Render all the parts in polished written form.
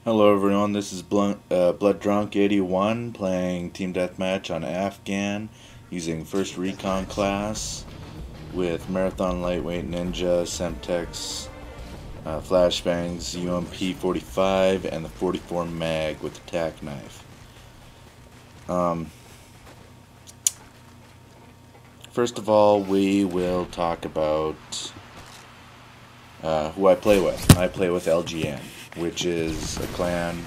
Hello everyone, this is Blood Drunk 81 playing Team Deathmatch on Afghan using First Recon class with Marathon Lightweight Ninja, Semtex, Flashbangs, UMP 45, and the 44 mag with the tack knife. First of all, we will talk about who I play with. I play with LGN, which is a clan,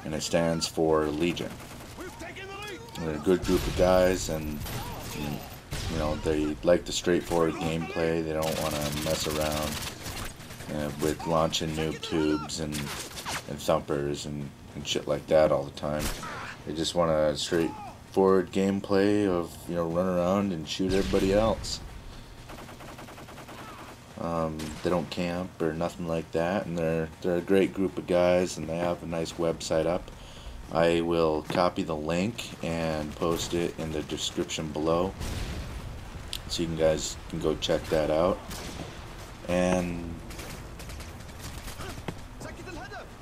and it stands for Legion. They're a good group of guys, and you know, they like the straightforward gameplay. They don't want to mess around with launching noob tubes and thumpers and shit like that all the time. They just want a straightforward gameplay of, you know, run around and shoot everybody else. They don't camp or nothing like that, and they're a great group of guys, and they have a nice website up. I will copy the link and post it in the description below, so you guys can go check that out. And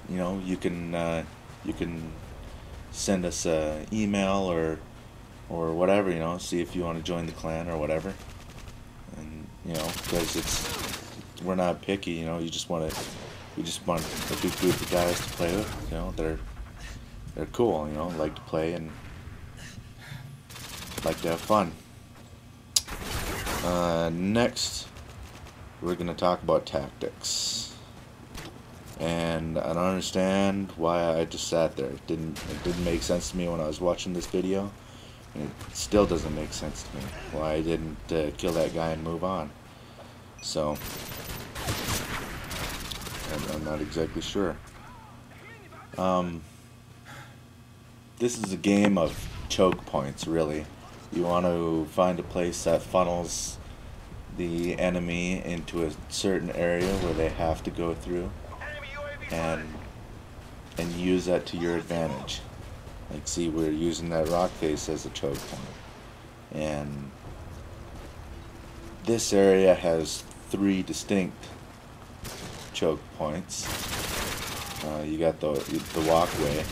you know, you can send us an email or whatever, you know, see if you want to join the clan or whatever. And you know, because we're not picky, you know. We just want a good group of guys to play with. You know, they're cool, you know, like to play and like to have fun. Next, we're gonna talk about tactics, and I don't understand why I just sat there. It didn't make sense to me when I was watching this video, and it still doesn't make sense to me why I didn't kill that guy and move on. So I'm not exactly sure. This is a game of choke points, really. You want to find a place that funnels the enemy into a certain area where they have to go through, and use that to your advantage. Like, see, we're using that rock face as a choke point, and this area has 3 distinct choke points. You got the walkway,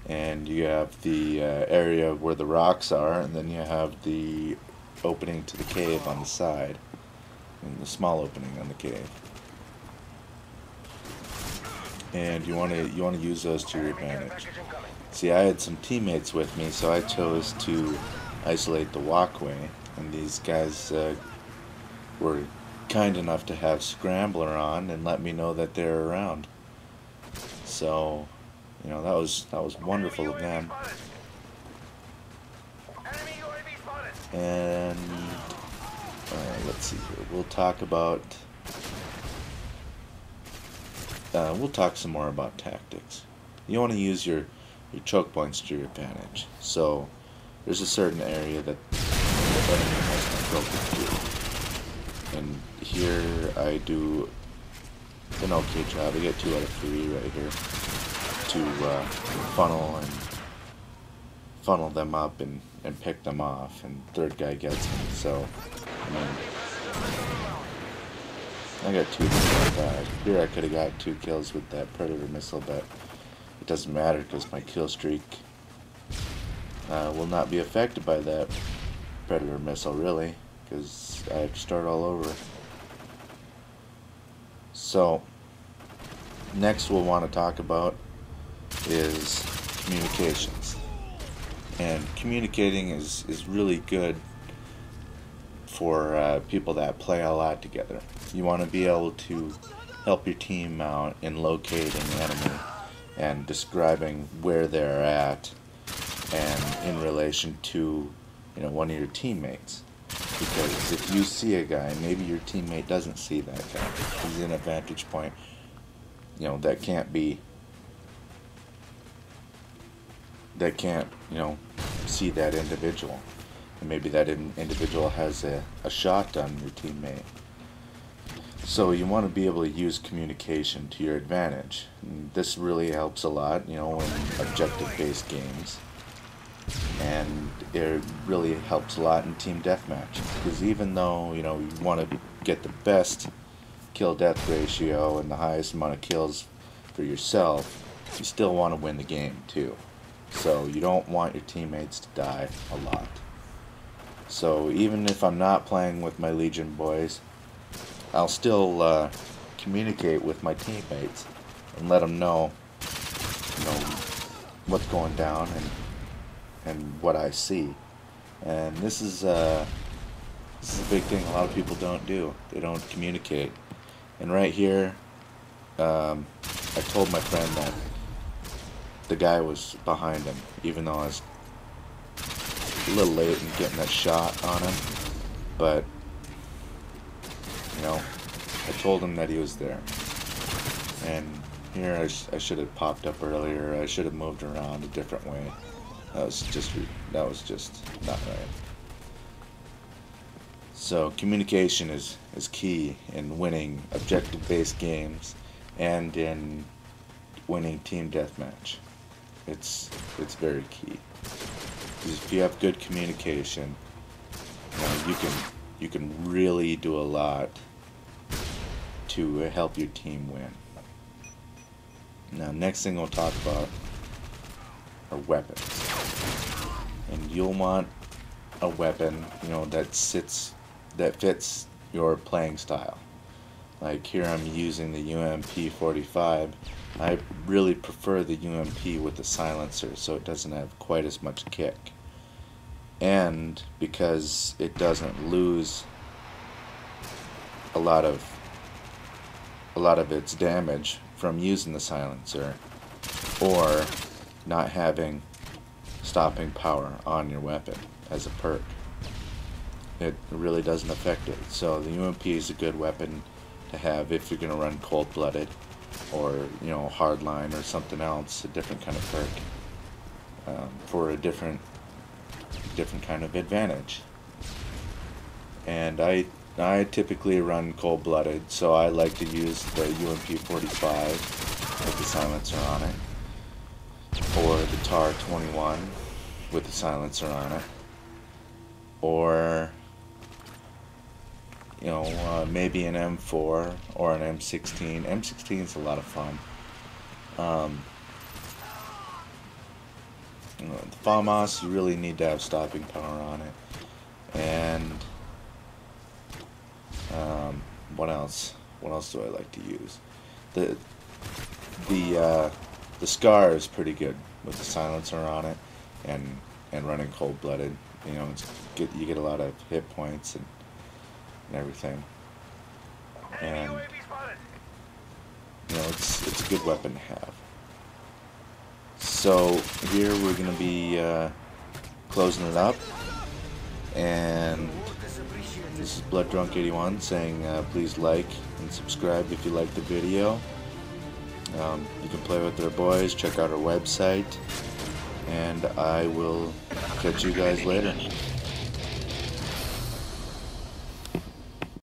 and you have the area where the rocks are, and then you have the opening to the cave on the side, and the small opening on the cave. And you want to use those to your advantage. See, I had some teammates with me, so I chose to isolate the walkway, and these guys were kind enough to have Scrambler on and let me know that they're around. So, you know, that was wonderful of them. And let's see here. We'll talk some more about tactics. You want to use your choke points to your advantage. So there's a certain area that the enemy has control to, and here I do an okay job. I get 2 out of 3 right here to funnel them up and pick them off, and third guy gets me. So I mean, I got 2 kills. Here I could have got 2 kills with that Predator missile, but it doesn't matter because my kill streak will not be affected by that Predator missile, really, because I have to start all over. So next we'll want to talk about is communications. And communicating is really good for people that play a lot together. You want to be able to help your team out in locating the enemy and describing where they're at, and in relation to, you know, one of your teammates. Because if you see a guy, maybe your teammate doesn't see that guy. He's in a vantage point, you know, that can't, you know, see that individual. And maybe that individual has a shot on your teammate. So you want to be able to use communication to your advantage. And this really helps a lot, you know, in objective-based games. And it really helps a lot in team deathmatch, because even though, you know, you want to get the best kill-death ratio and the highest amount of kills for yourself, you still want to win the game too. So you don't want your teammates to die a lot. So even if I'm not playing with my Legion boys, I'll still communicate with my teammates and let them know, what's going down and what I see. And this is a big thing a lot of people don't do. They don't communicate. And right here, I told my friend that the guy was behind him, even though I was a little late in getting that shot on him. But, I told him that he was there. And here I should have popped up earlier. I should have moved around a different way. That was just not right. So communication is key in winning objective-based games and in winning team deathmatch. It's very key. Because if you have good communication, you can really do a lot to help your team win. Now, next thing we'll talk about are weapons. And you'll want a weapon, that fits your playing style. Like here I'm using the UMP-45. I really prefer the UMP with the silencer, so it doesn't have quite as much kick. And because it doesn't lose a lot of its damage from using the silencer or not having stopping power on your weapon as a perk. It really doesn't affect it. So the UMP is a good weapon to have if you're going to run cold-blooded or hardline or something else, a different kind of perk for a different kind of advantage. And I typically run cold-blooded, so I like to use the UMP-45 with the silencer on it, or the TAR-21 with the silencer on it, or maybe an M4 or an M16. M16 is a lot of fun. The FAMAS, you really need to have stopping power on it. And what else? What else do I like to use? The SCAR is pretty good with the silencer on it and running cold-blooded. You get a lot of hit points and everything. And it's a good weapon to have. So here we're going to be closing it up, and this is Blood Drunk 81 saying please like and subscribe if you like the video. You can play with our boys, check out our website, and I will catch you guys later.